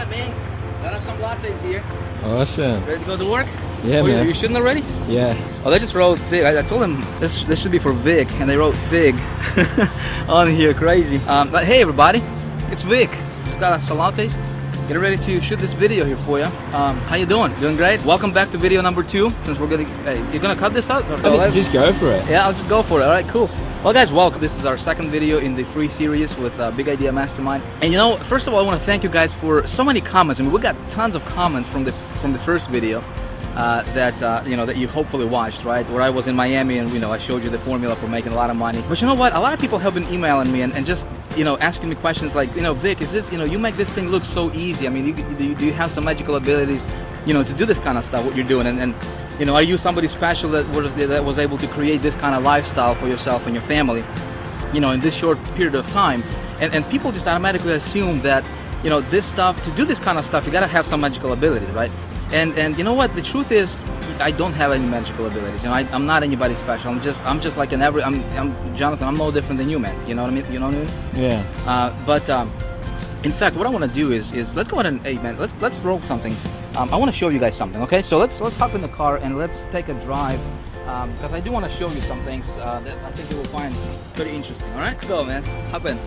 Alright, man. Got us some lattes here. Awesome. Ready to go to work? Yeah, Oh, man. you shooting already? Yeah. Oh, they just wrote Fig. I told them this should be for Vic, and they wrote Fig on here. Crazy. But hey, everybody, it's Vic. Just got us some lattes. Getting ready to shoot this video here for you. How you doing? Doing great? Welcome back to video number 2. Since we're gonna, you're gonna cut this out? Just go for it. Yeah, I'll just go for it. All right, cool. Well, guys, welcome. This is our second video in the free series with Big Idea Mastermind. And you know, first of all, I want to thank you guys for so many comments. I mean, we got tons of comments from the first video that you hopefully watched, right? Where I was in Miami and I showed you the formula for making a lot of money. But you know what? A lot of people have been emailing me and just asking me questions like, Vic, is this you make this thing look so easy? I mean, do you have some magical abilities, to do this kind of stuff? What you're doing and are you somebody special that was able to create this kind of lifestyle for yourself and your family, in this short period of time? And people just automatically assume that, this stuff, to do this kind of stuff, you gotta have some magical abilities, right? And you know what? The truth is, I don't have any magical abilities. I'm not anybody special. I'm just like I'm Jonathan. I'm no different than you, man. You know what I mean? You know what I mean? Yeah. In fact, what I want to do is let's go ahead and, hey man, let's roll something. I want to show you guys something. Okay, so let's hop in the car and let's take a drive because I do want to show you some things that I think you will find pretty interesting. All right, let's go, man. Hop in.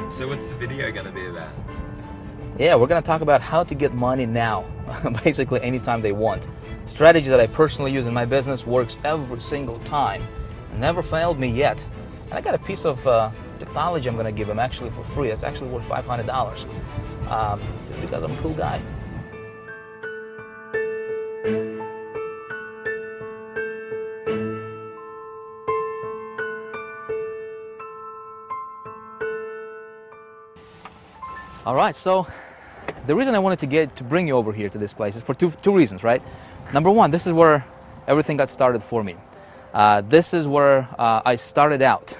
So what's the video gonna be about? Yeah, we're gonna talk about how to get money now, basically anytime they want. Strategy that I personally use in my business, works every single time. Never failed me yet. And I got a piece of technology I'm gonna give them actually for free. It's actually worth $500 just because I'm a cool guy. All right, so the reason I wanted to bring you over here to this place is for two reasons, right? Number one, this is where everything got started for me. This is where I started out.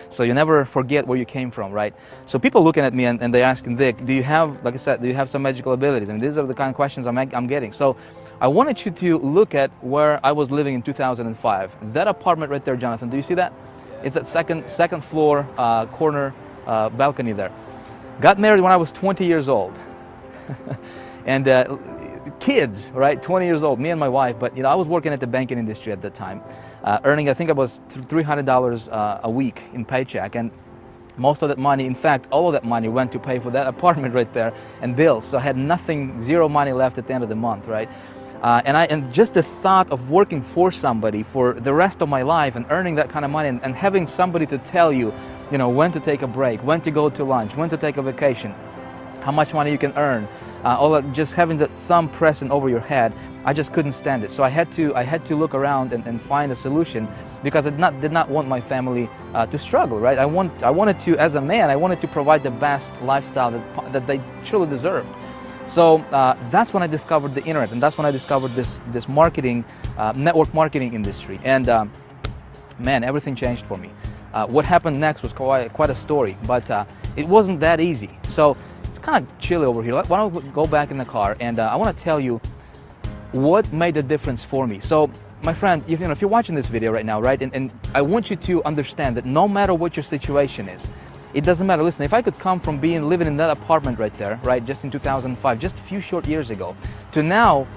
So you never forget where you came from, right? So people looking at me and they're asking, Vic, do you have, like I said, do you have some magical abilities? I mean, these are the kind of questions I'm getting. So I wanted you to look at where I was living in 2005. That apartment right there, Jonathan, do you see that? It's at second floor corner balcony there. Got married when I was 20 years old. And kids, right, 20 years old, me and my wife, but I was working at the banking industry at that time, earning, I think it was $300 a week in paycheck, and most of that money, in fact, all of that money went to pay for that apartment right there and bills, so I had nothing, zero money left at the end of the month, right? And just the thought of working for somebody for the rest of my life and earning that kind of money and having somebody to tell you, when to take a break, when to go to lunch, when to take a vacation, how much money you can earn, just having that thumb pressing over your head, I just couldn't stand it. So I had to look around and find a solution because I did not want my family to struggle, right? I wanted to, as a man, I wanted to provide the best lifestyle that they truly deserved. So that's when I discovered the internet, and that's when I discovered this marketing, network marketing industry. And man, everything changed for me. What happened next was quite a story, but it wasn't that easy. So it's kind of chilly over here. Why don't we go back in the car, and I want to tell you what made the difference for me. So my friend, if you're watching this video right now, right, and I want you to understand that no matter what your situation is, it doesn't matter. Listen, if I could come from living in that apartment right there, right, just in 2005, just a few short years ago, to now,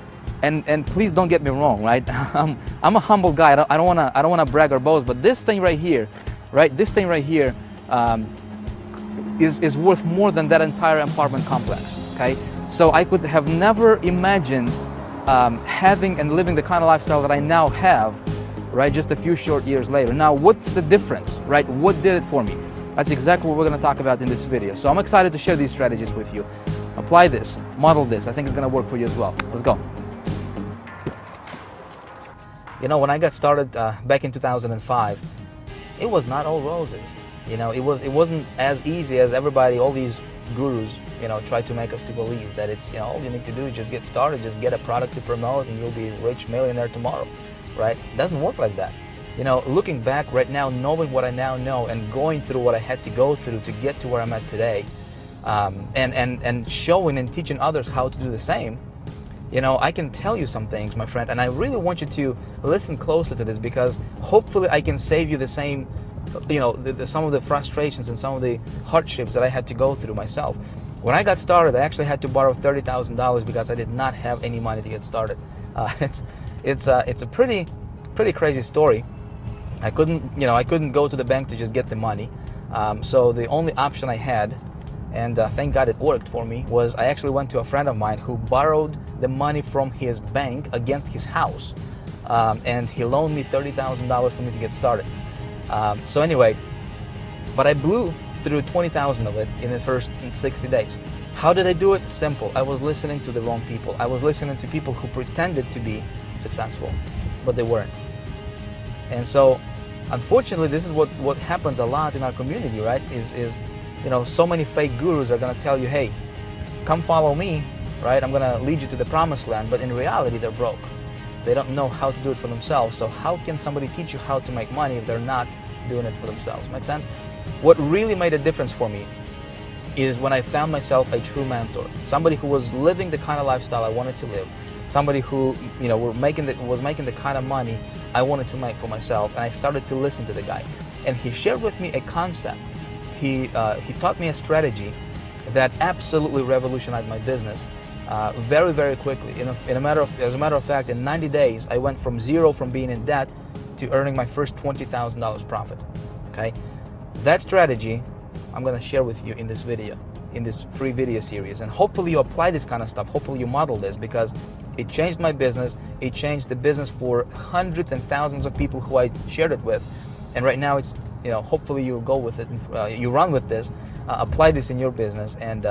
and please don't get me wrong, right? I'm a humble guy. I don't wanna brag or boast, but this thing right here, right? This thing right here is worth more than that entire apartment complex. Okay, so I could have never imagined having and living the kind of lifestyle that I now have right? Just a few short years later. Now, what's the difference, right? What did it for me? That's exactly what we're gonna talk about in this video. So I'm excited to share these strategies with you. Apply this, model this. I think it's gonna work for you as well. Let's go. You know, when I got started back in 2005, it was not all roses. You know, it wasn't as easy as everybody, all these gurus, you know, try to make us to believe that it's, you know, all you need to do is just get started, just get a product to promote and you'll be a rich millionaire tomorrow, right? It doesn't work like that. You know, looking back right now, knowing what I now know and going through what I had to go through to get to where I'm at today, and showing and teaching others how to do the same, you know, I can tell you some things, my friend, and I really want you to listen closely to this because hopefully I can save you the same, you know, some of the frustrations and some of the hardships that I had to go through myself. When I got started, I actually had to borrow $30,000 because I did not have any money to get started. It's a pretty crazy story. I couldn't go to the bank to just get the money. So the only option I had, and thank God it worked for me, was I actually went to a friend of mine who borrowed the money from his bank against his house, and he loaned me $30,000 for me to get started. So anyway, but I blew through 20,000 of it in the first 60 days. How did I do it? Simple. I was listening to the wrong people. I was listening to people who pretended to be successful, but they weren't. And so, unfortunately, this is what happens a lot in our community, right? Is you know, so many fake gurus are gonna tell you, hey, come follow me, right? I'm gonna lead you to the promised land, but in reality, they're broke. They don't know how to do it for themselves. So how can somebody teach you how to make money if they're not doing it for themselves? Make sense? What really made a difference for me is when I found myself a true mentor, somebody who was living the kind of lifestyle I wanted to live, somebody who, you know, was making the kind of money I wanted to make for myself, and I started to listen to the guy. And he shared with me a concept. He taught me a strategy that absolutely revolutionized my business very, very quickly. As a matter of fact, in 90 days, I went from zero, from being in debt, to earning my first $20,000 profit. Okay, that strategy I'm gonna share with you in this video, in this free video series, and hopefully you apply this kind of stuff. Hopefully you model this because it changed my business. It changed the business for hundreds and thousands of people who I shared it with, and right now it's, you know, hopefully you'll go with it, you run with this, apply this in your business, and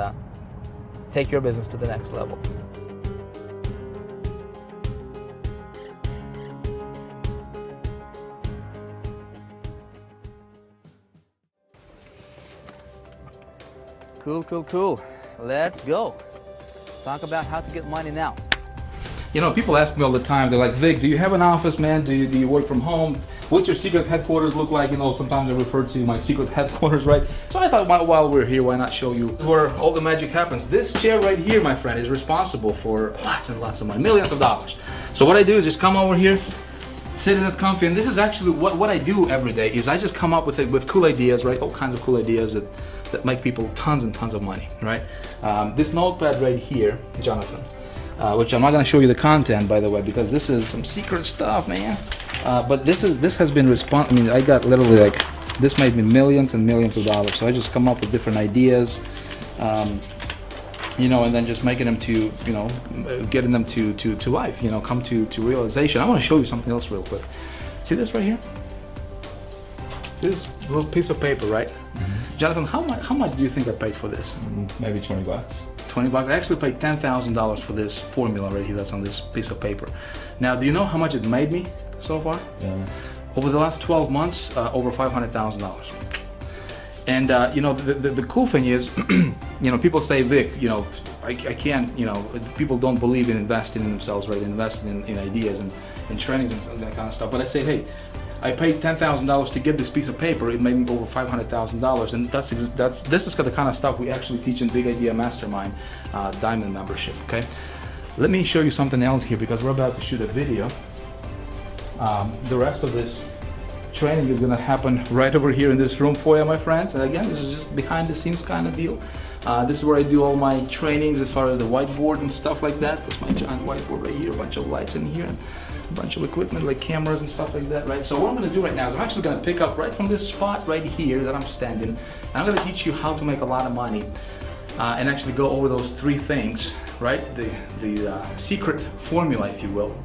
take your business to the next level. Cool. Let's go. Talk about how to get money now. You know, people ask me all the time, they're like, Vic, do you have an office, man? Do you work from home? What's your secret headquarters look like? You know, sometimes I refer to my secret headquarters, right? So I thought, while we're here, why not show you where all the magic happens? This chair right here, my friend, is responsible for lots and lots of money, millions of dollars. So what I do is just come over here, sit in it comfy, and this is actually what I do every day, is I just come up with cool ideas, right? All kinds of cool ideas that make people tons and tons of money, right? This notepad right here, Jonathan, which I'm not going to show you the content, by the way, because this is some secret stuff, man. But this has been I mean, I got literally, like, this made me millions and millions of dollars. So I just come up with different ideas, you know, and then just making them to, you know, getting them to life, you know, come to realization. I want to show you something else real quick. See this right here? See this little piece of paper, right? Mm-hmm. Jonathan, how much do you think I paid for this? Maybe 20 bucks. 20 bucks. I actually paid $10,000 for this formula right here that's on this piece of paper. Now, do you know how much it made me so far? Yeah. Over the last 12 months, over $500,000. And you know, the cool thing is, you know, people say, Vic, you know, I can't, you know, people don't believe in investing in themselves, right? Investing in ideas and trainings and that kind of stuff. But I say, hey, I paid $10,000 to get this piece of paper. It made me over $500,000, and this is the kind of stuff we actually teach in Big Idea Mastermind Diamond membership. Okay, let me show you something else here because we're about to shoot a video. The rest of this training is going to happen right over here in this room for you, my friends. And again, this is just behind the scenes kind of deal. This is where I do all my trainings as far as the whiteboard and stuff like that. That's my giant whiteboard right here, a bunch of lights in here, and a bunch of equipment like cameras and stuff like that, right? So what I'm going to do right now is I'm actually going to pick up right from this spot right here that I'm standing, and I'm going to teach you how to make a lot of money and actually go over those three things, right? The secret formula, if you will,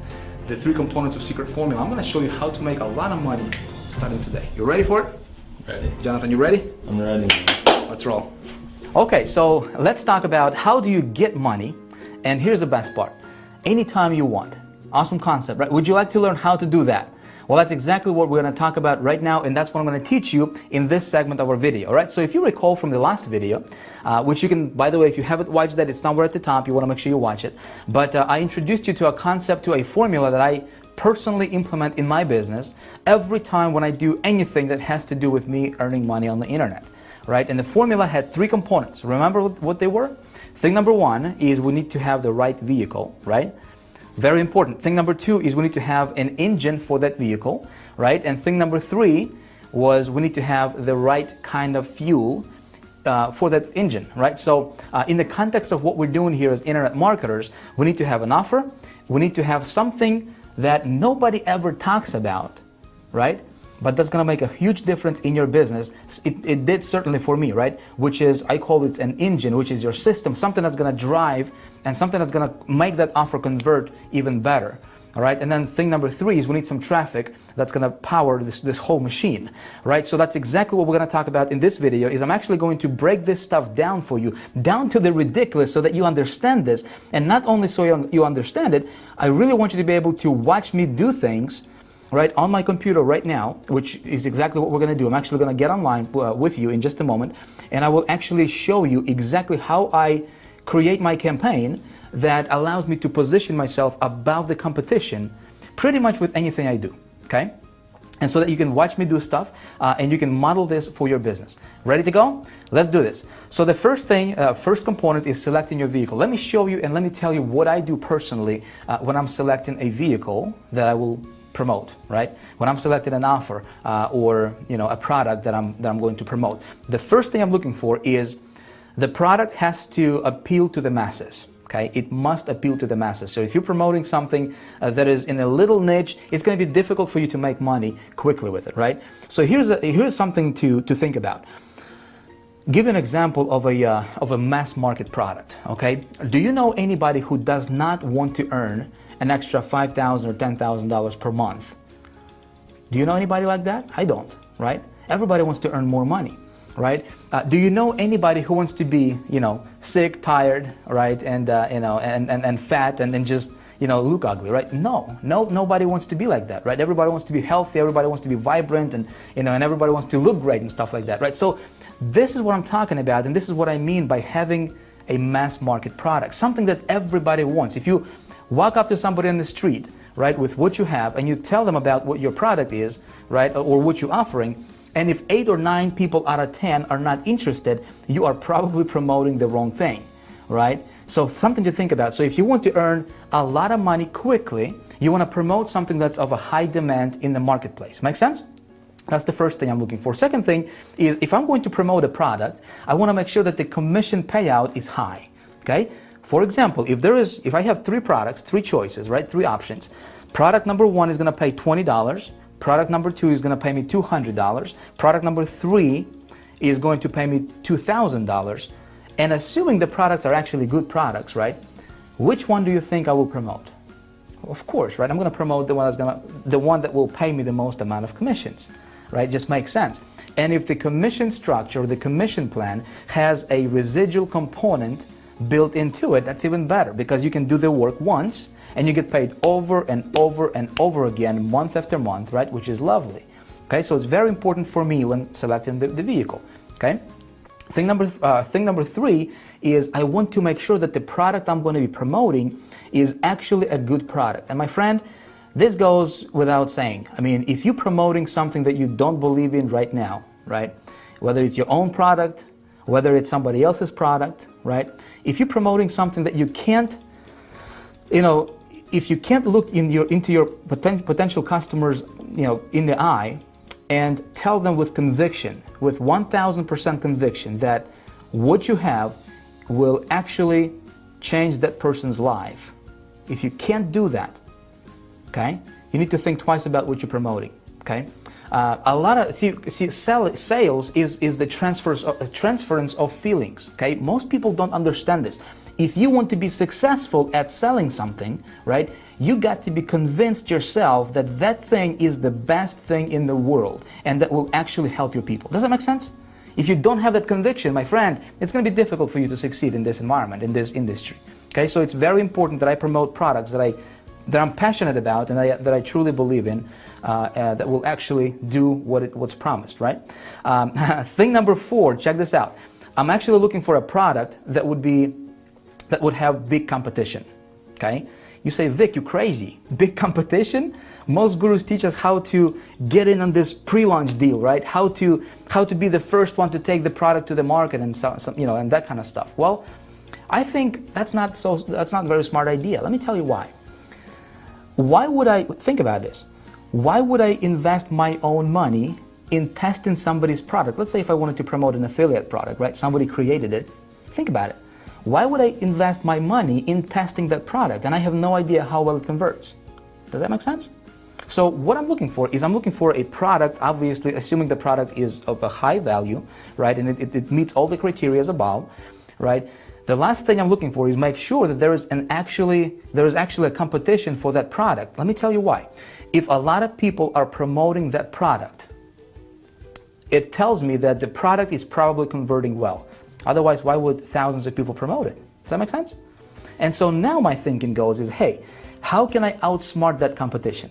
the 3 components of secret formula. I'm gonna show you how to make a lot of money starting today. You ready for it? Ready. Jonathan, you ready? I'm ready. Let's roll. Okay, so let's talk about how do you get money, and here's the best part. Anytime you want. Awesome concept, right? Would you like to learn how to do that? Well, that's exactly what we're going to talk about right now, and that's what I'm going to teach you in this segment of our video, all right? So if you recall from the last video, which you can, by the way, if you haven't watched that, it's somewhere at the top. You want to make sure you watch it. But I introduced you to a concept, to a formula that I personally implement in my business every time when I do anything that has to do with me earning money on the internet, right? And the formula had 3 components. Remember what they were? Thing number 1 is we need to have the right vehicle, right? Very important. Thing number 2 is we need to have an engine for that vehicle, right? And thing number 3 was we need to have the right kind of fuel for that engine, right? So in the context of what we're doing here as internet marketers, we need to have an offer. We need to have something that nobody ever talks about, right? But that's gonna make a huge difference in your business. It did certainly for me, right? Which is, I call it an engine, which is your system, something that's gonna drive and something that's gonna make that offer convert even better, all right? And then thing number 3 is we need some traffic that's gonna power this whole machine, right? So that's exactly what we're gonna talk about in this video. Is I'm actually going to break this stuff down for you, down to the ridiculous, so that you understand this. And not only so you understand it, I really want you to be able to watch me do things right on my computer right now, which is exactly what we're going to do. I'm actually going to get online with you in just a moment, and I will actually show you exactly how I create my campaign that allows me to position myself above the competition pretty much with anything I do, okay? And so that you can watch me do stuff and you can model this for your business. Ready to go? Let's do this. So the first thing, first component is selecting your vehicle. Let me show you and let me tell you what I do personally when I'm selecting a vehicle that I will promote, right? When I'm selecting an offer or a product that I'm going to promote, the first thing I'm looking for is the product has to appeal to the masses. Okay, it must appeal to the masses. So if you're promoting something that is in a little niche, it's going to be difficult for you to make money quickly with it, right? So here's something to think about. Give an example of a mass market product. Okay, do you know anybody who does not want to earn an extra $5,000 or $10,000 per month? Do you know anybody like that? I don't, right? Everybody wants to earn more money, right? Do you know anybody who wants to be, sick, tired, right, and fat, and then just look ugly, right? No, nobody wants to be like that, right? Everybody wants to be healthy. Everybody wants to be vibrant, and and everybody wants to look great and stuff like that, right? So this is what I'm talking about, and this is what I mean by having a mass market product, something that everybody wants. If you walk up to somebody on the street, right, with what you have, and you tell them about what your product is, right, or what you're offering, and if 8 or 9 people out of 10 are not interested, you are probably promoting the wrong thing, right? So something to think about. So if you want to earn a lot of money quickly, you want to promote something that's of a high demand in the marketplace. Make sense? That's the first thing I'm looking for. Second thing is, if I'm going to promote a product, I want to make sure that the commission payout is high, okay? For example, if I have 3 products, 3 choices, right, 3 options, product number 1 is going to pay $20, product number 2 is going to pay me $200, product number 3 is going to pay me $2,000, and assuming the products are actually good products, right, which one do you think I will promote? Of course, right, I'm going to promote the one that will pay me the most amount of commissions, right? Just makes sense. And if the commission structure or the commission plan has a residual component built into it, that's even better, because you can do the work once and you get paid over and over and over again, month after month, right? Which is lovely. Okay, so it's very important for me when selecting the vehicle. Okay, thing number 3 is I want to make sure that the product I'm going to be promoting is actually a good product. And my friend, this goes without saying. I mean, if you're promoting something that you don't believe in right now, right? Whether it's your own product, whether it's somebody else's product, right? If you're promoting something that you can't, if you can't look into your potential customers, in the eye and tell them with conviction, with 1,000% conviction, that what you have will actually change that person's life. If you can't do that, okay, you need to think twice about what you're promoting, okay? Sales is the transference of feelings, okay? Most people don't understand this. If you want to be successful at selling something, right, you got to be convinced yourself that that thing is the best thing in the world and that will actually help your people. Does that make sense? If you don't have that conviction, my friend, it's going to be difficult for you to succeed in this environment, in this industry. Okay, so it's very important that I promote products that I'm passionate about and that I truly believe in, that will actually do what's promised, right? Thing number 4, check this out. I'm actually looking for a product that would have big competition. Okay, you say, Vic, you crazy? Big competition? Most gurus teach us how to get in on this pre-launch deal, right? How to be the first one to take the product to the market and and that kind of stuff. Well, I think that's not a very smart idea. Let me tell you why. Why would I think about this? Why would I invest my own money in testing somebody's product? Let's say if I wanted to promote an affiliate product, right? Somebody created it. Think about it. Why would I invest my money in testing that product and I have no idea how well it converts? Does that make sense? So what I'm looking for is I'm looking for a product, obviously assuming the product is of a high value, right? And it meets all the criteria above, right? The last thing I'm looking for is make sure that there is actually a competition for that product. Let me tell you why. If a lot of people are promoting that product, it tells me that the product is probably converting well. Otherwise, why would thousands of people promote it? Does that make sense? And so now my thinking goes is, hey, how can I outsmart that competition?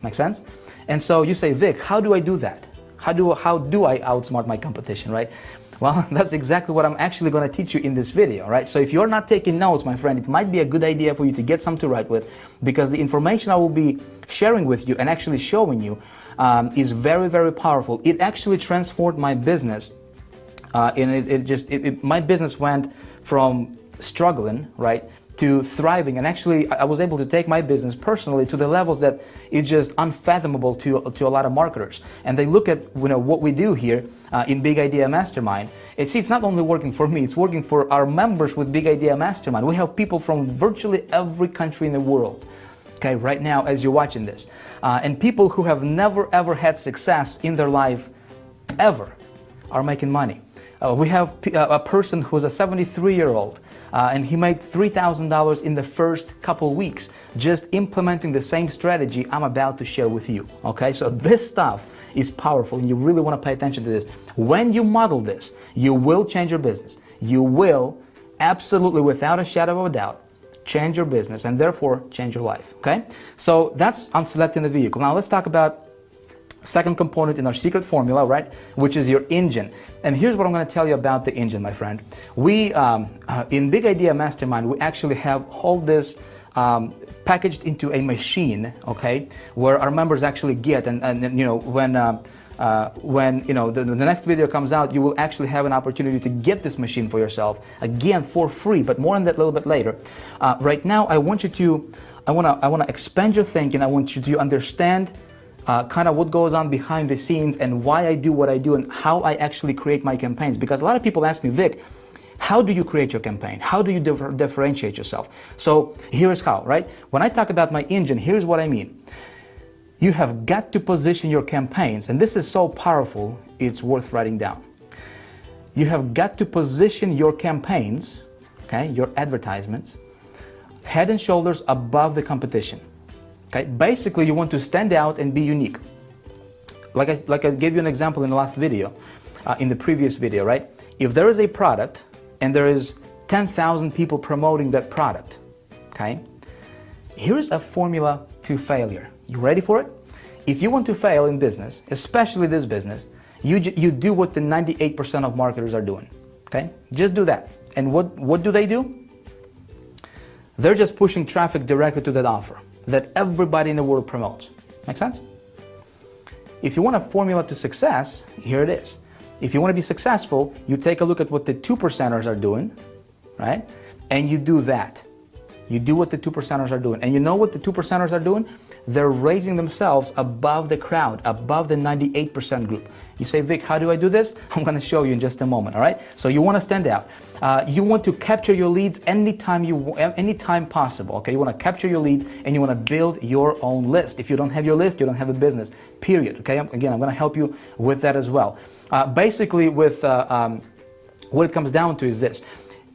Make sense? And so you say, Vic, how do I do that? How do I outsmart my competition, right? Well, that's exactly what I'm actually going to teach you in this video, right? So if you're not taking notes, my friend, it might be a good idea for you to get some to write with, because the information I will be sharing with you and actually showing you is very, very powerful. It actually transformed my business. My business went from struggling, right, to thriving, and actually I was able to take my business personally to the levels that it's just unfathomable to a lot of marketers. And they look at what we do here in Big Idea Mastermind. It's not only working for me, it's working for our members with Big Idea Mastermind. We have people from virtually every country in the world, okay, right now as you're watching this, and people who have never ever had success in their life ever are making money. We have a person who's a 73-year-old, and he made $3,000 in the first couple weeks just implementing the same strategy I'm about to share with you. Okay, so this stuff is powerful, and you really want to pay attention to this. When you model this, you will change your business. You will absolutely, without a shadow of a doubt, change your business and therefore change your life. Okay, so that's on selecting the vehicle. Now let's talk about second component in our secret formula, right, which is your engine. And here's what I'm going to tell you about the engine, my friend. We in Big Idea Mastermind, we actually have all this packaged into a machine, okay, where our members actually get, and when the next video comes out, you will actually have an opportunity to get this machine for yourself, again for free, but more on that a little bit later. Right now, I want to expand your thinking. I want you to understand kind of what goes on behind the scenes and why I do what I do and how I actually create my campaigns. Because a lot of people ask me, Vic, how do you create your campaign? How do you differentiate yourself? So here's how, right? When I talk about my engine, here's what I mean. You have got to position your campaigns, and this is so powerful, it's worth writing down. You have got to position your campaigns, okay, your advertisements, head and shoulders above the competition. Okay, basically you want to stand out and be unique. Like I gave you an example in the last video, in the previous video, right? If there is a product and there is 10,000 people promoting that product, okay? Here's a formula to failure. You ready for it? If you want to fail in business, especially this business, you do what the 98% of marketers are doing, okay? Just do that. And what do? They're just pushing traffic directly to that offer that everybody in the world promotes. Make sense? If you want a formula to success, here it is. If you want to be successful, you take a look at what the 2%ers are doing, right? And you do that. You do what the 2%ers are doing. And you know what the 2%ers are doing? They're raising themselves above the crowd, above the 98% group. You say, Vic, how do I do this? I'm going to show you in just a moment, all right? So you want to stand out. You want to capture your leads anytime possible, okay? You want to capture your leads and you want to build your own list. If you don't have your list, you don't have a business, period, okay? Again, I'm going to help you with that as well. Basically, with what it comes down to is this.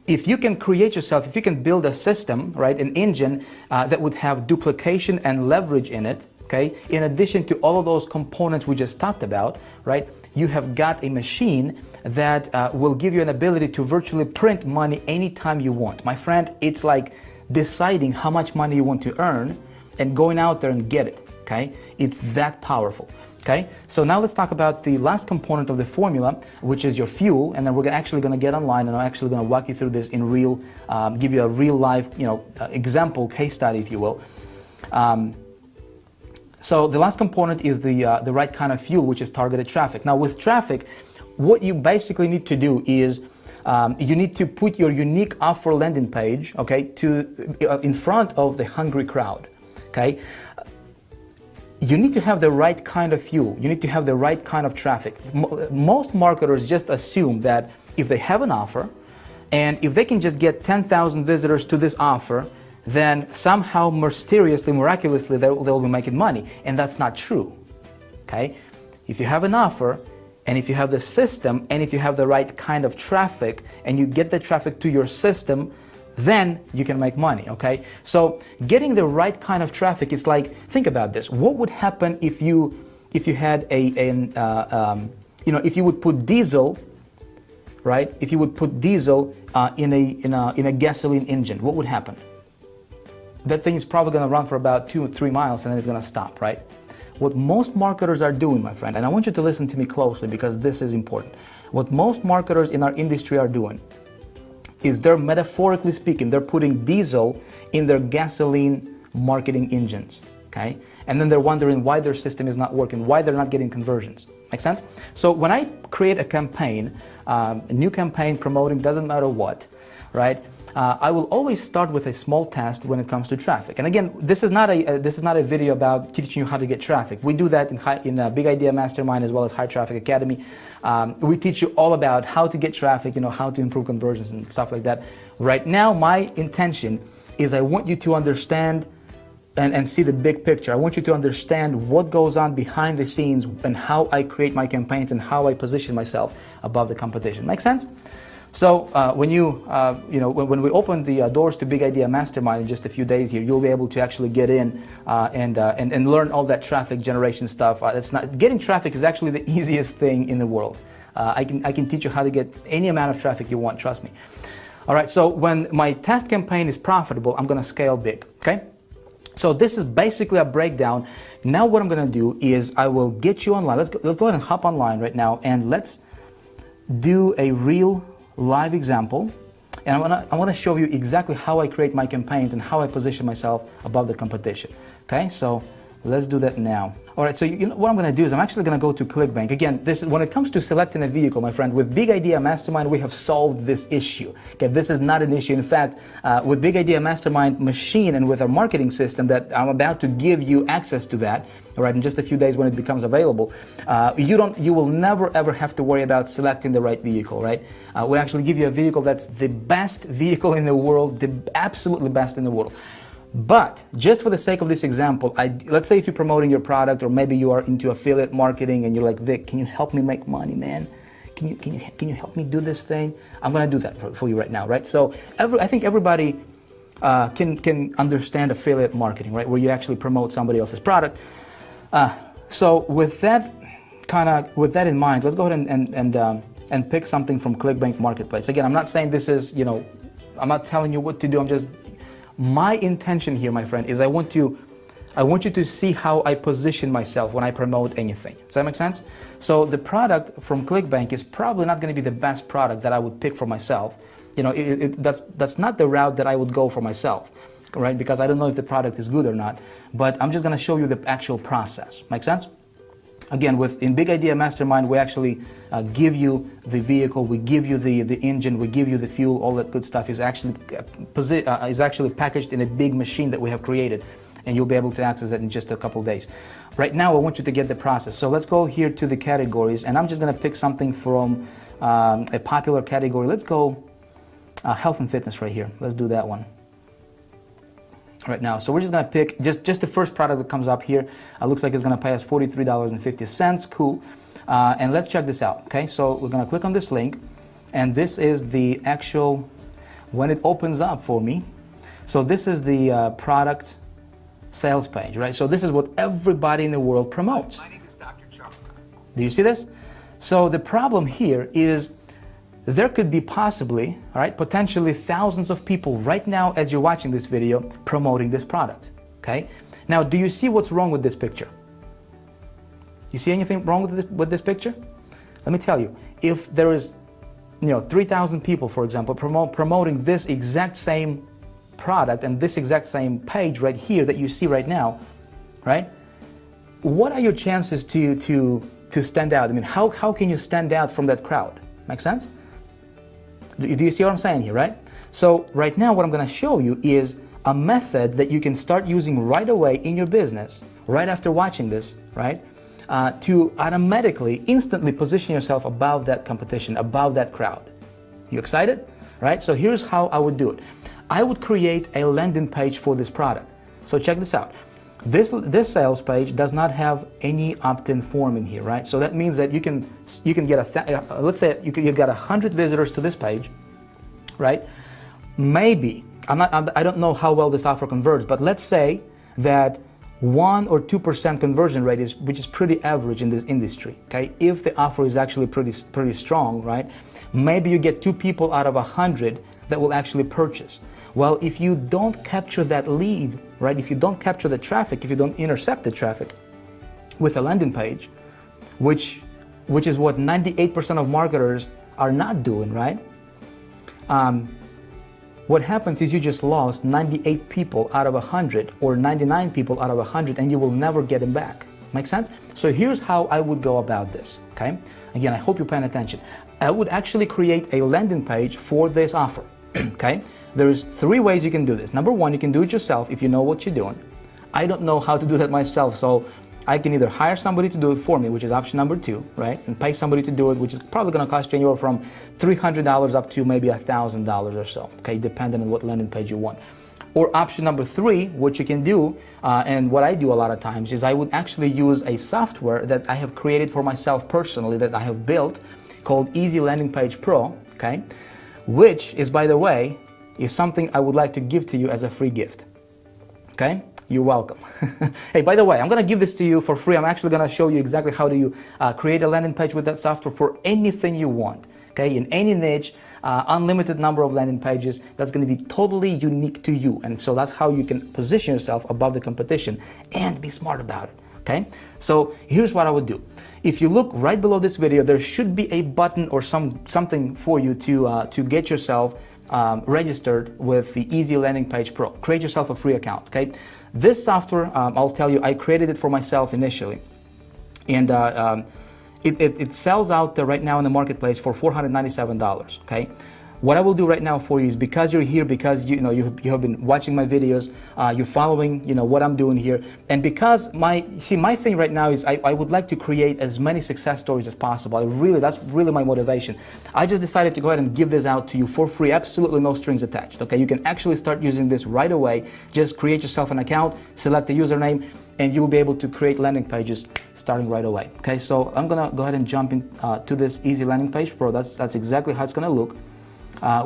if you can create yourself, if you can build a system, right, an engine that would have duplication and leverage in it, okay, in addition to all of those components we just talked about, right, you have got a machine that will give you an ability to virtually print money anytime you want. My friend, it's like deciding how much money you want to earn and going out there and get it, okay? It's that powerful. Okay, so now let's talk about the last component of the formula, which is your fuel, and then we're actually going to get online and I'm actually going to walk you through this in real, give you a real life, example case study, if you will. So the last component is the right kind of fuel, which is targeted traffic. Now with traffic, what you basically need to do is you need to put your unique offer landing page, okay, in front of the hungry crowd, okay. You need to have the right kind of fuel. You need to have the right kind of traffic. Most marketers just assume that if they have an offer and if they can just get 10,000 visitors to this offer, then somehow mysteriously, miraculously, they'll be making money. And that's not true, okay? If you have an offer and if you have the system and if you have the right kind of traffic and you get the traffic to your system, then you can make money, okay? So getting the right kind of traffic is like, think about this. What would happen if you had if you would put diesel, right? If you would put diesel in a gasoline engine, what would happen? That thing is probably going to run for about 2 or 3 miles and then it's going to stop, right? What most marketers are doing, my friend, and I want you to listen to me closely because this is important. What most marketers in our industry are doing is they're, metaphorically speaking, they're putting diesel in their gasoline marketing engines, okay? And then they're wondering why their system is not working, why they're not getting conversions. Make sense? So when I create a campaign, a new campaign promoting doesn't matter what, right? I will always start with a small test when it comes to traffic. And again, this is not a video about teaching you how to get traffic. We do that in Big Idea Mastermind as well as High Traffic Academy. We teach you all about how to get traffic, how to improve conversions and stuff like that. Right now, my intention is I want you to understand and see the big picture. I want you to understand what goes on behind the scenes and how I create my campaigns and how I position myself above the competition. Make sense? So when when we open the doors to Big Idea Mastermind in just a few days here, you'll be able to actually get in and learn all that traffic generation stuff. Getting traffic is actually the easiest thing in the world. I can teach you how to get any amount of traffic you want. Trust me. All right. So when my test campaign is profitable, I'm going to scale big. Okay. So this is basically a breakdown. Now what I'm going to do is I will get you online. Let's go ahead and hop online right now and let's do a real live example, and I want to show you exactly how I create my campaigns and how I position myself above the competition. Okay, so let's do that now. All right, so what I'm going to do is I'm actually going to go to ClickBank. Again, this is when it comes to selecting a vehicle, my friend, with Big Idea Mastermind, we have solved this issue. Okay, this is not an issue. In fact, with Big Idea Mastermind machine and with our marketing system that I'm about to give you access to that, all right, in just a few days when it becomes available, you will never ever have to worry about selecting the right vehicle, right? We actually give you a vehicle that's the best vehicle in the world, the absolutely best in the world. But just for the sake of this example, let's say if you're promoting your product or maybe you are into affiliate marketing and you're like, Vic, can you help me make money, man? Can you help me do this thing? I'm going to do that for you right now, right? So I think everybody can understand affiliate marketing, right? Where you actually promote somebody else's product. So with that in mind, let's go ahead and pick something from ClickBank Marketplace. Again, I'm not saying this is, I'm not telling you what to do. My intention here, my friend, is I want you to see how I position myself when I promote anything. Does that make sense? So the product from ClickBank is probably not going to be the best product that I would pick for myself. That's not the route that I would go for myself, right? Because I don't know if the product is good or not. But I'm just going to show you the actual process. Make sense? Again, in Big Idea Mastermind, we actually give you the vehicle, we give you the engine, we give you the fuel, all that good stuff is actually packaged in a big machine that we have created, and you'll be able to access it in just a couple days. Right now, I want you to get the process. So let's go here to the categories, and I'm just going to pick something from a popular category. Let's go health and fitness right here. Let's do that one. Right now, so we're just going to pick just the first product that comes up here. Looks like it's going to pay us $43.50. Cool. And let's check this out. Okay, so we're going to click on this link, and this is the actual when it opens up for me, so this is the product sales page, right? So this is what everybody in the world promotes. My name is Dr. Charles. Do you see this? So the problem here is there could be possibly, all right, potentially thousands of people right now as you're watching this video promoting this product, okay? Now, do you see what's wrong with this picture? You see anything wrong with this picture? Let me tell you, if there is, 3,000 people, for example, promoting this exact same product and this exact same page right here that you see right now, right? What are your chances to stand out? I mean, how can you stand out from that crowd? Make sense? Do you see what I'm saying here, right? So right now what I'm going to show you is a method that you can start using right away in your business, right after watching this, right? To automatically, instantly position yourself above that competition, above that crowd. You excited? Right? So here's how I would do it. I would create a landing page for this product. So check this out. This sales page does not have any opt-in form in here, right? So that means that you can get let's say you've got 100 visitors to this page, right? Maybe I don't know how well this offer converts, but let's say that 1 or 2% conversion rate which is pretty average in this industry. Okay, if the offer is actually pretty strong, right? Maybe you get 2 people out of 100 that will actually purchase. Well, if you don't capture that lead, right? If you don't capture the traffic, if you don't intercept the traffic with a landing page, which is what 98% of marketers are not doing, right? What happens is you just lost 98 people out of 100 or 99 people out of 100 and you will never get them back. Make sense? So here's how I would go about this, okay? Again, I hope you're paying attention. I would actually create a landing page for this offer, okay? There's 3 ways you can do this. Number 1, you can do it yourself if you know what you're doing. I don't know how to do that myself, so I can either hire somebody to do it for me, which is option number 2, right? And pay somebody to do it, which is probably going to cost you anywhere from $300 up to maybe $1,000 or so, okay? Depending on what landing page you want. Or option number 3, what you can do, and what I do a lot of times, is I would actually use a software that I have created for myself personally, that I have built, called Easy Landing Page Pro, okay? Which is, by the way, is something I would like to give to you as a free gift, okay? You're welcome. Hey, by the way, I'm going to give this to you for free. I'm actually going to show you exactly how do you create a landing page with that software for anything you want, okay? In any niche, unlimited number of landing pages that's going to be totally unique to you. And so that's how you can position yourself above the competition and be smart about it, okay? So here's what I would do. If you look right below this video, there should be a button or something for you to get yourself registered with the Easy Landing Page Pro. Create yourself a free account, okay? This software, I'll tell you, I created it for myself initially, and it sells out right now in the marketplace for $497, okay? What I will do right now for you is, because you're here, because you have been watching my videos, you're following what I'm doing here, and because my thing right now is I would like to create as many success stories as possible. That's really my motivation. I just decided to go ahead and give this out to you for free, absolutely no strings attached, okay? You can actually start using this right away. Just create yourself an account, select a username, and you will be able to create landing pages starting right away, okay? So I'm gonna go ahead and jump in to this Easy Landing Page Pro. That's exactly how it's gonna look.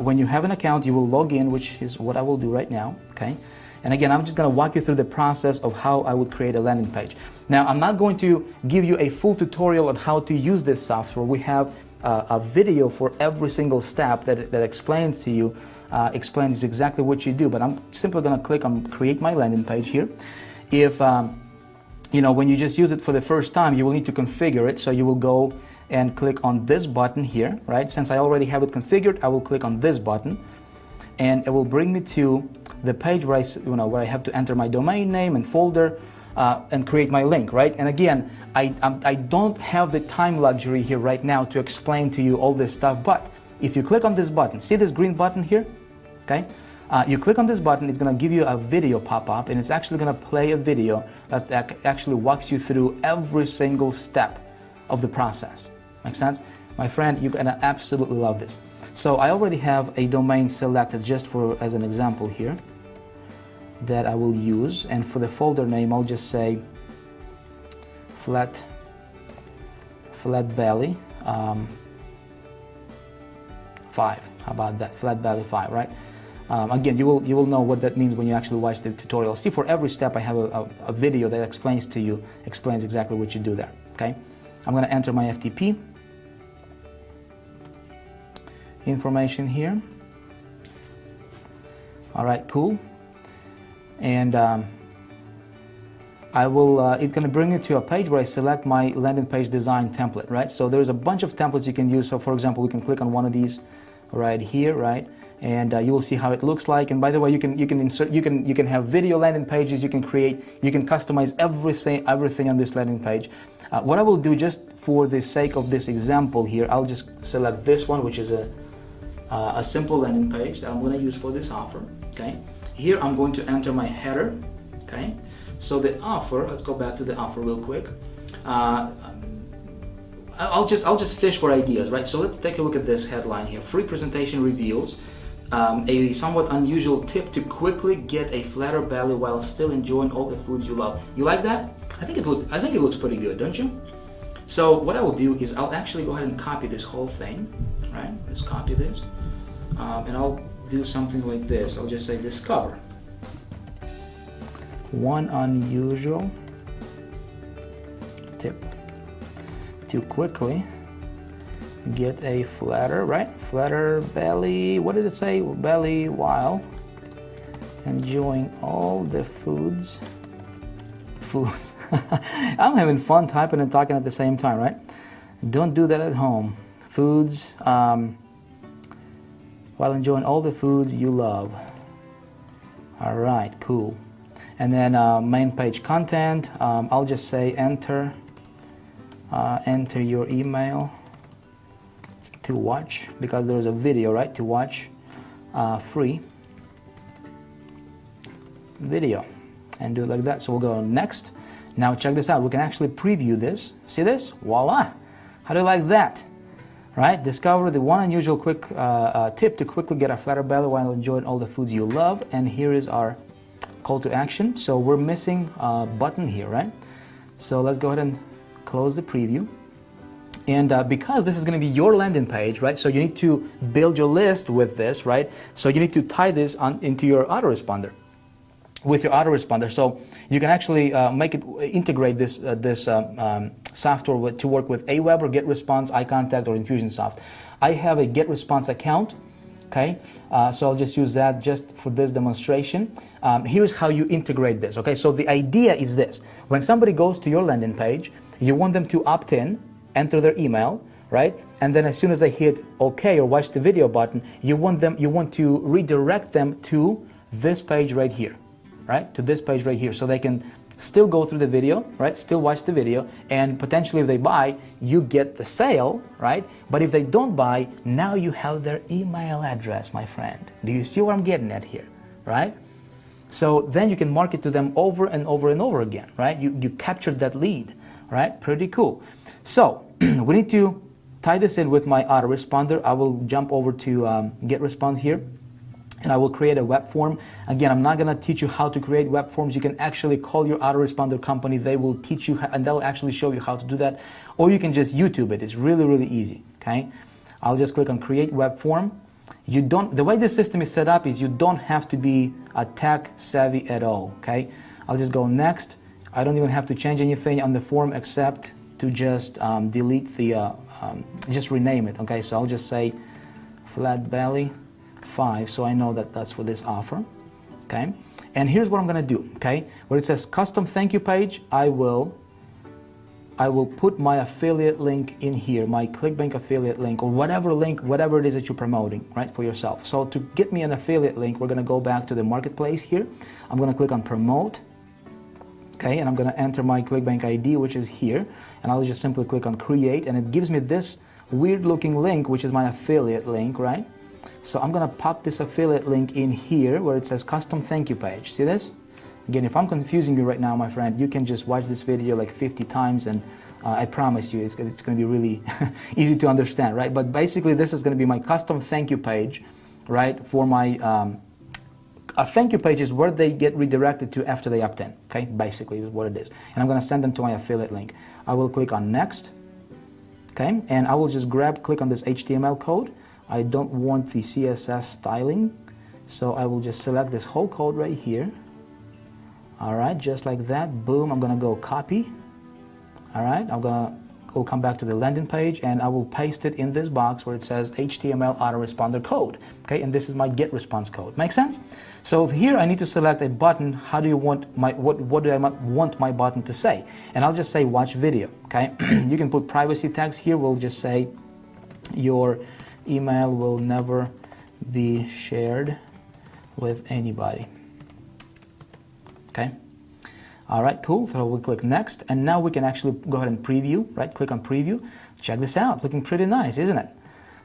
When you have an account, you will log in, which is what I will do right now, okay? And again, I'm just going to walk you through the process of how I would create a landing page. Now, I'm not going to give you a full tutorial on how to use this software. We have a video for every single step that explains to you, explains exactly what you do. But I'm simply going to click on Create My Landing Page here. If, when you just use it for the first time, you will need to configure it. So you will go and click on this button here, right? Since I already have it configured, I will click on this button, and it will bring me to the page where I have to enter my domain name and folder and create my link, right? And again, I don't have the time luxury here right now to explain to you all this stuff, but if you click on this button, see this green button here, okay? You click on this button, it's going to give you a video pop up, and it's actually going to play a video that actually walks you through every single step of the process. Make sense? My friend, you're gonna absolutely love this. So I already have a domain selected just as an example here that I will use, and for the folder name I'll just say flat belly 5. How about that? Flat belly 5, right? Again, you will know what that means when you actually watch the tutorial. See, for every step I have a video that explains exactly what you do there, okay? I'm going to enter my FTP information here. All right, cool. And it's going to bring you to a page where I select my landing page design template, right? So there's a bunch of templates you can use. So for example, we can click on one of these right here, right? And you will see how it looks like. And by the way, you can have video landing pages. You can customize everything on this landing page. What I will do, just for the sake of this example here, I'll just select this one, which is a simple landing page that I'm going to use for this offer. Okay. Here I'm going to enter my header. Okay. So the offer. Let's go back to the offer real quick. I'll just fish for ideas, right? So let's take a look at this headline here. Free presentation reveals a somewhat unusual tip to quickly get a flatter belly while still enjoying all the foods you love. You like that? I think it looks pretty good, don't you? So what I will do is I'll actually go ahead and copy this whole thing, right? Let's copy this, and I'll do something like this. I'll just say discover one unusual tip to quickly get a flatter, right? Flatter belly. What did it say? Belly while enjoying all the foods. I'm having fun typing and talking at the same time, right? Don't do that at home. Foods while enjoying all the foods you love. All right, cool. And then main page content. I'll just say enter your email to watch, because there's a video, right, to watch free video, and do it like that. So we'll go next. Now check this out. We can actually preview this. See this? Voila! How do you like that? Right? Discover the one unusual quick tip to quickly get a flatter belly while enjoying all the foods you love. And here is our call to action. So we're missing a button here, right? So let's go ahead and close the preview. And because this is going to be your landing page, right? So you need to build your list with this, right? So you need to tie this into your autoresponder, with your autoresponder. So you can actually integrate this software to work with Aweber, GetResponse, iContact, or Infusionsoft. I have a GetResponse account. Okay, so I'll just use that just for this demonstration. Here's how you integrate this. Okay, so the idea is this: when somebody goes to your landing page, you want them to opt in, enter their email, right? And then as soon as they hit OK or watch the video button, you want to redirect them to this page right here, right? To this page right here, so they can still go through the video, right? Still watch the video, and potentially if they buy, you get the sale, right? But if they don't buy, now you have their email address, my friend. Do you see what I'm getting at here, right? So then you can market to them over and over and over again, right? You captured that lead, right? Pretty cool. So we need to tie this in with my autoresponder. I will jump over to GetResponse here, and I will create a web form. Again, I'm not going to teach you how to create web forms. You can actually call your autoresponder company. They will teach you, and they'll actually show you how to do that. Or you can just YouTube it. It's really, really easy, okay? I'll just click on Create Web Form. The way this system is set up is you don't have to be a tech savvy at all, okay? I'll just go next. I don't even have to change anything on the form except to just delete just rename it, okay? So I'll just say Flat Belly 5, so I know that that's for this offer, okay? And here's what I'm gonna do, okay? Where it says custom thank you page, I will put my affiliate link in here, my ClickBank affiliate link, or whatever it is that you're promoting, right, for yourself. So to get me an affiliate link, we're gonna go back to the marketplace here. I'm gonna click on promote, okay, and I'm gonna enter my ClickBank ID, which is here, and I'll just simply click on create, and it gives me this weird looking link, which is my affiliate link, right? So I'm gonna pop this affiliate link in here where it says custom thank you page. See this? Again, if I'm confusing you right now, my friend, you can just watch this video like 50 times, and I promise you it's going to be really easy to understand, right? But basically, this is going to be my custom thank you page, right? For my a thank you page is where they get redirected to after they opt in, okay? Basically, is what it is. And I'm going to send them to my affiliate link. I will click on next, okay? And I will just click on this HTML code. I don't want the CSS styling, So I will just select this whole code right here. All right, just like that. Boom, I'm gonna go copy. All right, we'll come back to the landing page and I will paste it in this box where it says HTML autoresponder code. Okay, and this is my get response code. Make sense? So here I need to select a button. How do you want what do I want my button to say? And I'll just say watch video. Okay, you can put privacy tags here. We'll just say your email will never be shared with anybody. Okay. All right, cool. So we'll click next, and now we can actually go ahead and preview, right? Click on preview. Check this out. Looking pretty nice, isn't it?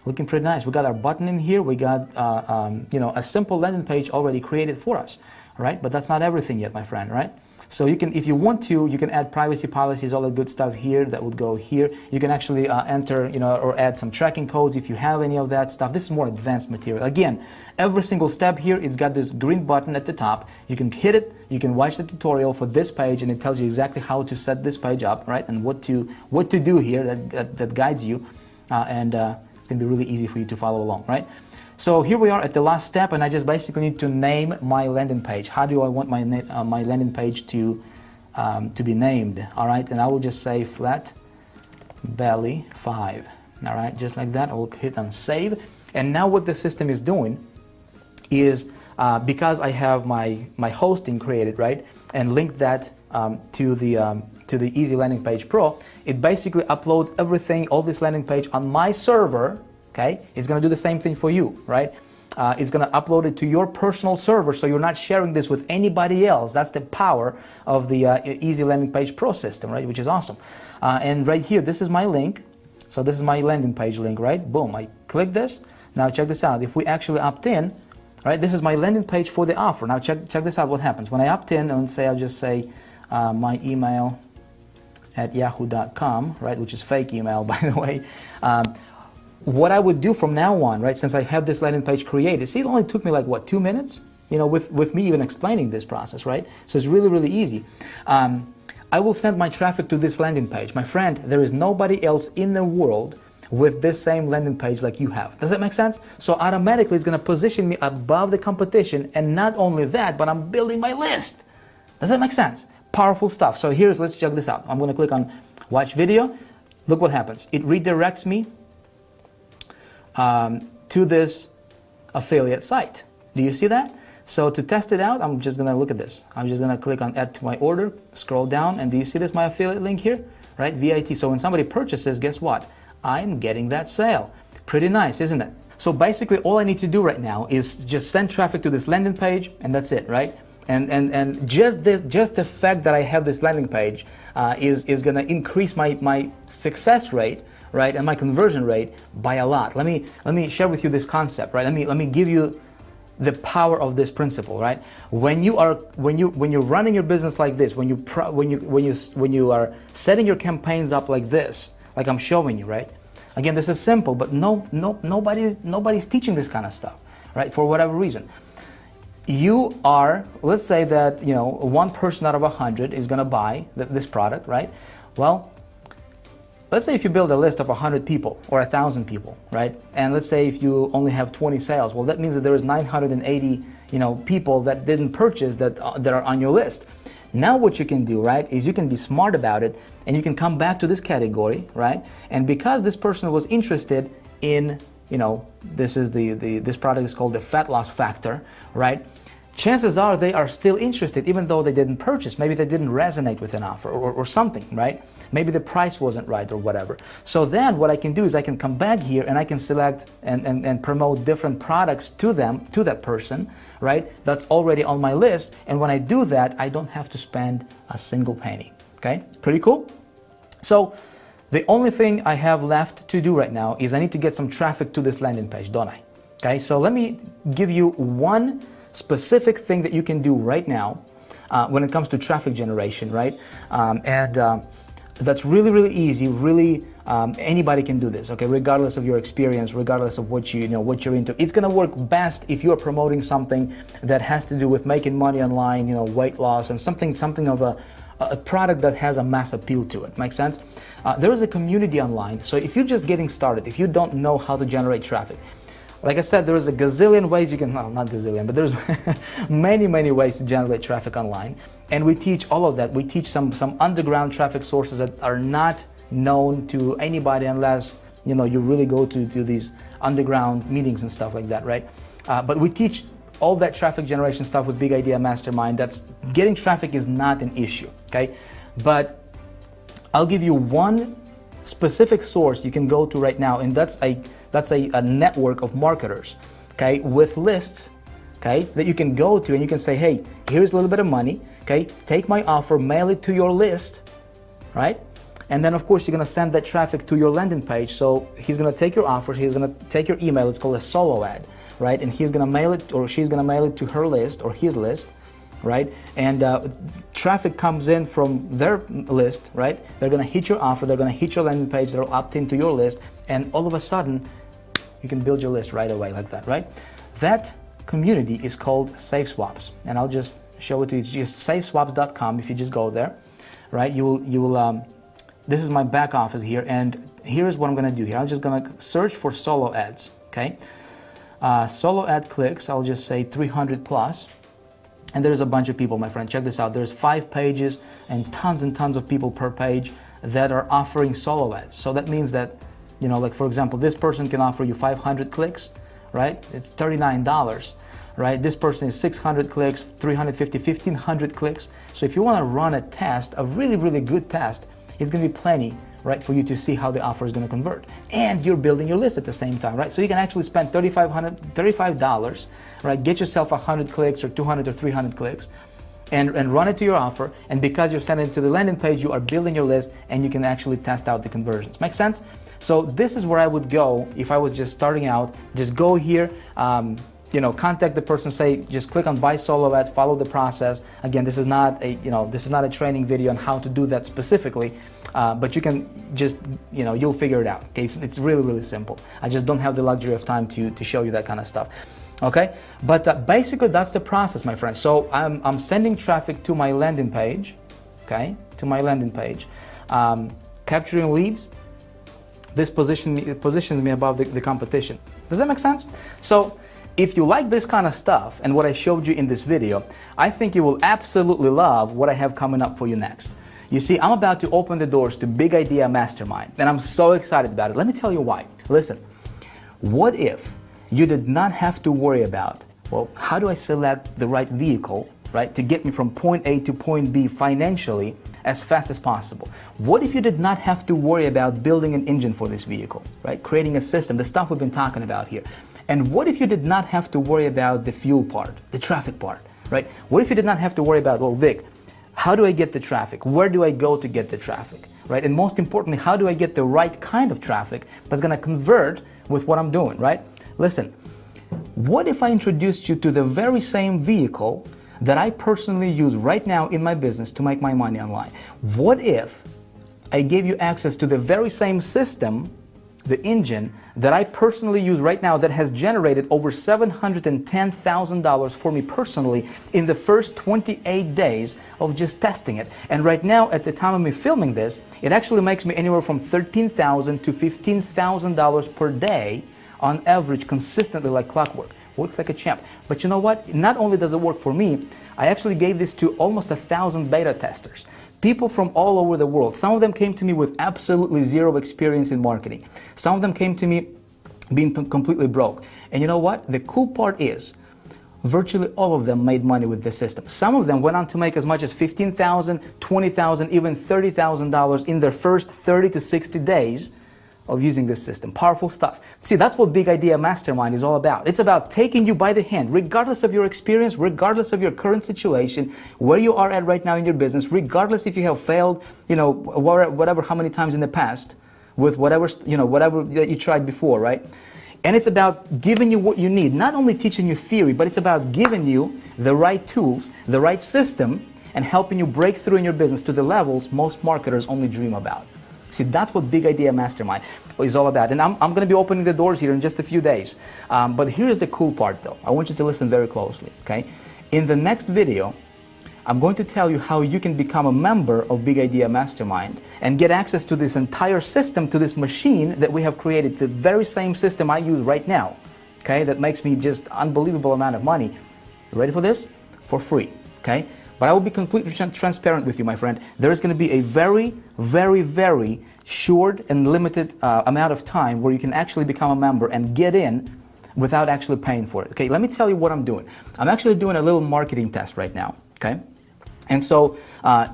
Looking pretty nice. We got our button in here. We got, a simple landing page already created for us, right? But that's not everything yet, my friend, right? So you can, if you want to, you can add privacy policies, all the good stuff here that would go here. You can actually enter, or add some tracking codes if you have any of that stuff. This is more advanced material. Again, every single step here, it's got this green button at the top. You can hit it, you can watch the tutorial for this page, and it tells you exactly how to set this page up, right? And what to do here that guides you, and it's gonna be really easy for you to follow along, right? So here we are at the last step, and I just basically need to name my landing page. How do I want my landing page to be named? All right, and I will just say flat belly 5. All right, just like that. I will hit on save, and now what the system is doing is because I have my hosting created, right, and linked that to the Easy Landing Page Pro, it basically uploads everything, all this landing page on my server. Okay, it's going to do the same thing for you, right? It's going to upload it to your personal server, so you're not sharing this with anybody else. That's the power of the Easy Landing Page Pro system, right? Which is awesome. And right here, this is my link. So this is my landing page link, right? Boom, I click this. Now check this out. If we actually opt in, right, this is my landing page for the offer. Now check this out, what happens. When I opt in, and say, I'll just say my email at yahoo.com, right, which is fake email, by the way. What I would do from now on, right, since I have this landing page created, see, it only took me like, what, 2 minutes? With me even explaining this process, right? So it's really, really easy. I will send my traffic to this landing page. My friend, there is nobody else in the world with this same landing page like you have. Does that make sense? So automatically it's going to position me above the competition, and not only that, but I'm building my list. Does that make sense? Powerful stuff. So let's check this out. I'm going to click on watch video. Look what happens. It redirects me to this affiliate site. Do you see that? So to test it out, I'm just gonna look at this. I'm just gonna click on add to my order, scroll down, and do you see this, my affiliate link here? Right, VIT. So when somebody purchases, guess what? I'm getting that sale. Pretty nice, isn't it? So basically all I need to do right now is just send traffic to this landing page, and that's it, right? And just the fact that I have this landing page is gonna increase my success rate, right, and my conversion rate by a lot. Let me share with you this concept, right? Let me give you the power of this principle, right? When you're running your business like this, when you are setting your campaigns up like this, like I'm showing you, right? Again, this is simple, but nobody's teaching this kind of stuff, right? For whatever reason. You are, let's say that, one person out of 100 is gonna buy this product, right? Well, let's say if you build a list of 100 people or 1,000 people, right? And let's say if you only have 20 sales, well, that means that there is 980, people that didn't purchase that are on your list. Now what you can do, right, is you can be smart about it, and you can come back to this category, right? And because this person was interested in, this product is called the fat loss factor, right? Chances are they are still interested even though they didn't purchase. Maybe they didn't resonate with an offer or something, right? Maybe the price wasn't right or whatever. So then what I can do is I can come back here and I can select and promote different products to that person, right? That's already on my list. And when I do that, I don't have to spend a single penny, okay? Pretty cool? So the only thing I have left to do right now is I need to get some traffic to this landing page, don't I? Okay, so let me give you one specific thing that you can do right now when it comes to traffic generation, right? That's really, really easy. Really, anybody can do this. Okay, regardless of your experience, regardless of what what you're into. It's gonna work best if you are promoting something that has to do with making money online, weight loss, and something of a product that has a mass appeal to it. Make sense? There is a community online. So if you're just getting started, if you don't know how to generate traffic, Like I said, there's a gazillion ways you can, well, not gazillion, but there's many ways to generate traffic online. And we teach all of that. We teach some underground traffic sources that are not known to anybody unless, you know, you really go to these underground meetings and stuff like that, right? But we teach all that traffic generation stuff with Big Idea Mastermind. That's getting traffic is not an issue, okay? But I'll give you one specific source you can go to right now, and that's a network of marketers, okay, with lists, okay, that you can go to and you can say, hey, here's a little bit of money, okay, take my offer, mail it to your list, right? And then of course you're gonna send that traffic to your landing page. So he's gonna take your offer, he's gonna take your email, it's called a solo ad, right? And he's gonna mail it, or she's gonna mail it to her list or his list, right? And traffic comes in from their list, right? They're gonna hit your offer, they're gonna hit your landing page, they'll opt into your list, and all of a sudden, you can build your list right away like that, right? That community is called Safe Swaps, and I'll just show it to you. It's just safeswaps.com. If you just go there, right? You will. This is my back office here, and here's what I'm gonna do here. I'm just gonna search for solo ads, okay? Solo ad clicks. I'll just say 300 plus. And there's a bunch of people, my friend. Check this out. There's 5 pages and tons of people per page that are offering solo ads. So that means that, you know, like for example, this person can offer you 500 clicks, right? It's $39, right? This person is 600 clicks, 350, 1500 clicks. So if you want to run a test, a really good test, it's going to be plenty, right, for you to see how the offer is going to convert. And you're building your list at the same time, right? So you can actually spend $35, right? Get yourself 100 clicks or 200 or 300 clicks and run it to your offer. And because you're sending it to the landing page, you are building your list and you can actually test out the conversions. Make sense? So this is where I would go if I was just starting out. Just go here, you know, contact the person, say, just click on buy solo ad, follow the process. Again, this is not a, you know, this is not a training video on how to do that specifically, but you can just, you know, you'll figure it out. Okay, it's really simple. I just don't have the luxury of time to show you that kind of stuff. Okay, but basically that's the process, my friends. So I'm sending traffic to my landing page, okay, to my landing page, capturing leads. This positions me above the competition. Does that make sense? So if you like this kind of stuff and what I showed you in this video, I think you will absolutely love what I have coming up for you next. You see, I'm about to open the doors to Big Idea Mastermind, and I'm so excited about it. Let me tell you why. Listen, what if you did not have to worry about, well, how do I select the right vehicle, right, to get me from point A to point B financially as fast as possible? What if you did not have to worry about building an engine for this vehicle, right? Creating a system, the stuff we've been talking about here. And what if you did not have to worry about the fuel part, the traffic part, right? What if you did not have to worry about, well, Vic, how do I get the traffic? Where do I go to get the traffic, right? And most importantly, how do I get the right kind of traffic that's gonna convert with what I'm doing, right? Listen, what if I introduced you to the very same vehicle that I personally use right now in my business to make my money online? What if I gave you access to the very same system, the engine, that I personally use right now that has generated over $710,000 for me personally in the first 28 days of just testing it? And right now, at the time of me filming this, it actually makes me anywhere from $13,000 to $15,000 per day on average, consistently like clockwork. Works like a champ. But you know what? Not only does it work for me, I actually gave this to almost 1,000 beta testers. People from all over the world. Some of them came to me with absolutely zero experience in marketing. Some of them came to me being completely broke. And you know what? The cool part is, virtually all of them made money with this system. Some of them went on to make as much as $15,000, $20,000, even $30,000 in their first 30 to 60 days of using this system. Powerful stuff. See, that's what Big Idea Mastermind is all about. It's about taking you by the hand, regardless of your experience, regardless of your current situation, where you are at right now in your business, regardless if you have failed, you know, whatever, how many times in the past, with whatever, you know, whatever that you tried before, right? And it's about giving you what you need, not only teaching you theory, but it's about giving you the right tools, the right system, and helping you break through in your business to the levels most marketers only dream about. See, that's what Big Idea Mastermind is all about. And I'm going to be opening the doors here in just a few days. But here's the cool part, though. I want you to listen very closely, okay? In the next video, I'm going to tell you how you can become a member of Big Idea Mastermind and get access to this entire system, to this machine that we have created, the very same system I use right now, okay, that makes me just unbelievable amount of money. You ready for this? For free, okay? But I will be completely transparent with you, my friend. There is going to be a very, very, very short and limited amount of time where you can actually become a member and get in without actually paying for it. Okay, let me tell you what I'm doing. I'm actually doing a little marketing test right now, okay? And so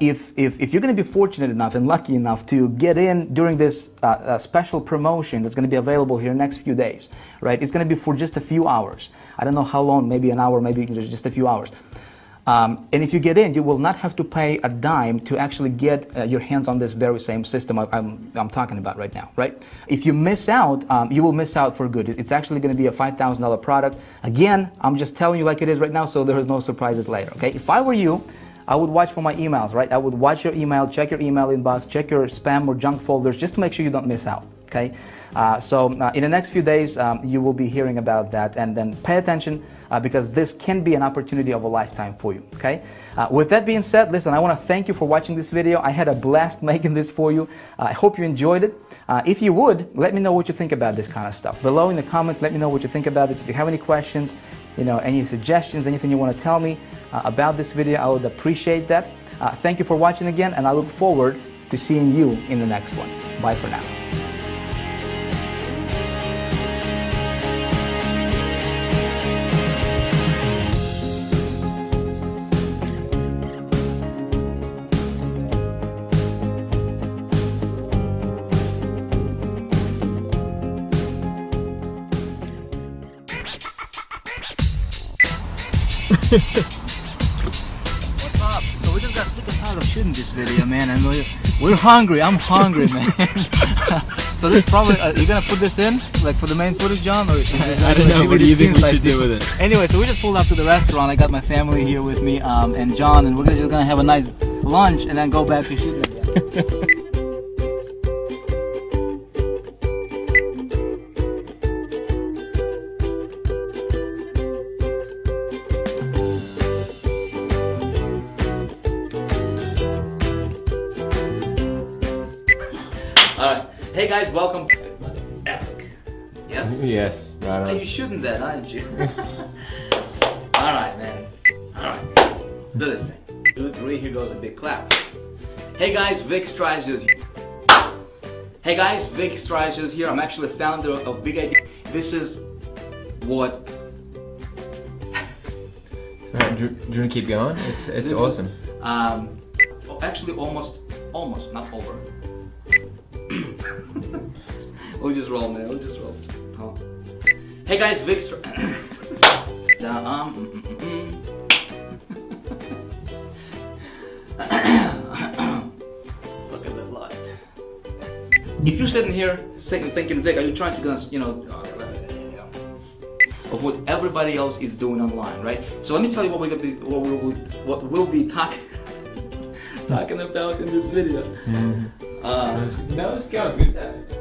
if you're going to be fortunate enough and lucky enough to get in during this special promotion that's going to be available here next few days, right? It's going to be for just a few hours. I don't know how long, maybe an hour, maybe just a few hours. And if you get in, you will not have to pay a dime to actually get your hands on this very same system I'm talking about right now, right? If you miss out, you will miss out for good. It's actually going to be a $5,000 product. Again, I'm just telling you like it is right now, so there is no surprises later, okay? If I were you, I would watch for my emails, right? I would watch your email, check your email inbox, check your spam or junk folders, just to make sure you don't miss out, okay? So in the next few days, you will be hearing about that, and then pay attention because this can be an opportunity of a lifetime for you, okay? With that being said, listen, I want to thank you for watching this video. I had a blast making this for you. I hope you enjoyed it. If you would, let me know what you think about this kind of stuff. Below in the comments, let me know what you think about this. If you have any questions, you know, any suggestions, anything you want to tell me about this video, I would appreciate that. Thank you for watching again, and I look forward to seeing you in the next one. Bye for now. What's up? So we just got sick and tired of shooting this video, man, and we're hungry. I'm hungry, man. So this probably you're gonna put this in like for the main footage, John, or I don't know. What do you think we should do with it? Anyway, so we just pulled up to the restaurant. I got my family here with me, and John, and we're just gonna have a nice lunch and then go back to shooting again. Alright, hey guys, welcome. Epic. Yes? Yes, right Are on. you shooting that, aren't you? Alright, man. Alright, let's do this thing. 2, 3, here goes a big clap. Hey guys, Vic Stryzios here. Hey guys, Vic Stryzios here. I'm actually the founder of Big Idea. This is what... Alright, do you want to keep going? It's awesome. Actually, almost, not over. We'll just roll, man. We'll just roll. Oh. Hey guys, Vic Look at the light. If you're sitting here thinking, Vic, are you trying to, you know, of what everybody else is doing online, right? So let me tell you what we'll be talking about in this video. That was good.